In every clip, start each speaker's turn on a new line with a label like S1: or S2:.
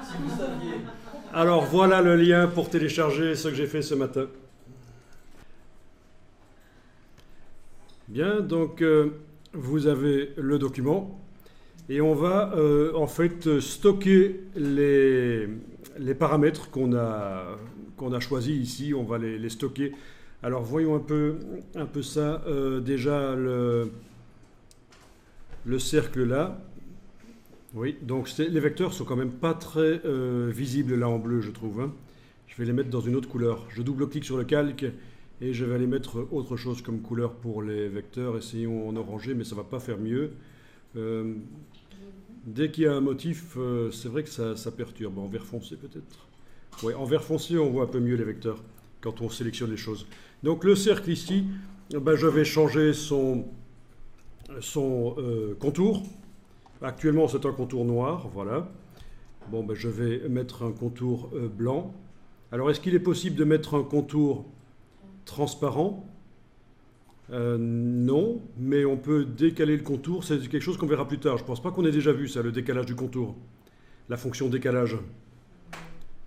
S1: Si vous saviez.
S2: Alors voilà le lien pour télécharger ce que j'ai fait ce matin. Bien, donc vous avez le document et on va en fait stocker les paramètres qu'on a choisis ici. On va les stocker. Alors voyons un peu ça. Déjà le cercle là. Oui, donc les vecteurs sont quand même pas très visibles là en bleu, je trouve. Hein. Je vais les mettre dans une autre couleur. Je double-clique sur le calque et je vais aller mettre autre chose comme couleur pour les vecteurs. Essayons en orangé, mais ça va pas faire mieux. Dès qu'il y a un motif, c'est vrai que ça perturbe. En vert foncé peut-être. Oui, en vert foncé, on voit un peu mieux les vecteurs quand on sélectionne les choses. Donc le cercle ici, ben, je vais changer son contour. Actuellement, c'est un contour noir, voilà. Bon, ben, je vais mettre un contour blanc. Alors, est-ce qu'il est possible de mettre un contour transparent? Non, mais on peut décaler le contour. C'est quelque chose qu'on verra plus tard. Je ne pense pas qu'on ait déjà vu ça, le décalage du contour. La fonction décalage.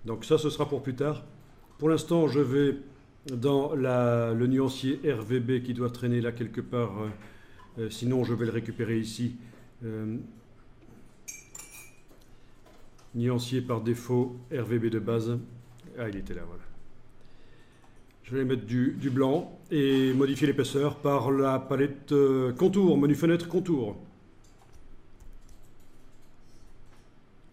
S2: Donc ça, ce sera pour plus tard. Pour l'instant, je vais dans le nuancier RVB qui doit traîner là quelque part. Sinon, je vais le récupérer ici. Nuancier par défaut, RVB de base. Ah, il était là, voilà. Je vais mettre du blanc et modifier l'épaisseur par la palette contour, menu fenêtre contour.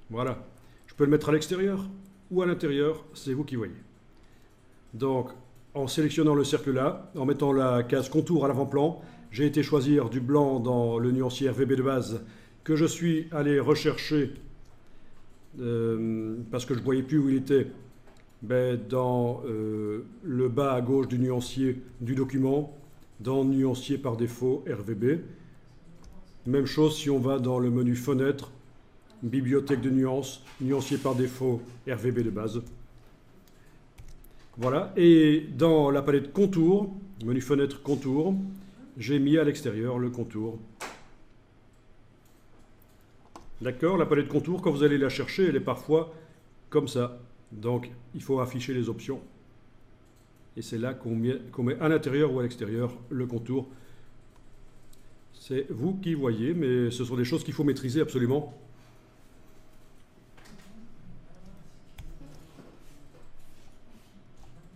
S2: Voilà. Je peux le mettre à l'extérieur ou à l'intérieur, c'est vous qui voyez. Donc, en sélectionnant le cercle là, en mettant la case contour à l'avant-plan, j'ai été choisir du blanc dans le nuancier RVB de base que je suis allé rechercher parce que je ne voyais plus où il était, ben, dans le bas à gauche du nuancier du document, dans nuancier par défaut RVB. Même chose si on va dans le menu fenêtre, bibliothèque de nuances, nuancier par défaut RVB de base. Voilà, et dans la palette contour, menu fenêtre contour, j'ai mis à l'extérieur le contour. D'accord, la palette contour, quand vous allez la chercher, elle est parfois comme ça. Donc, il faut afficher les options. Et c'est là qu'on met à l'intérieur ou à l'extérieur le contour. C'est vous qui voyez, mais ce sont des choses qu'il faut maîtriser absolument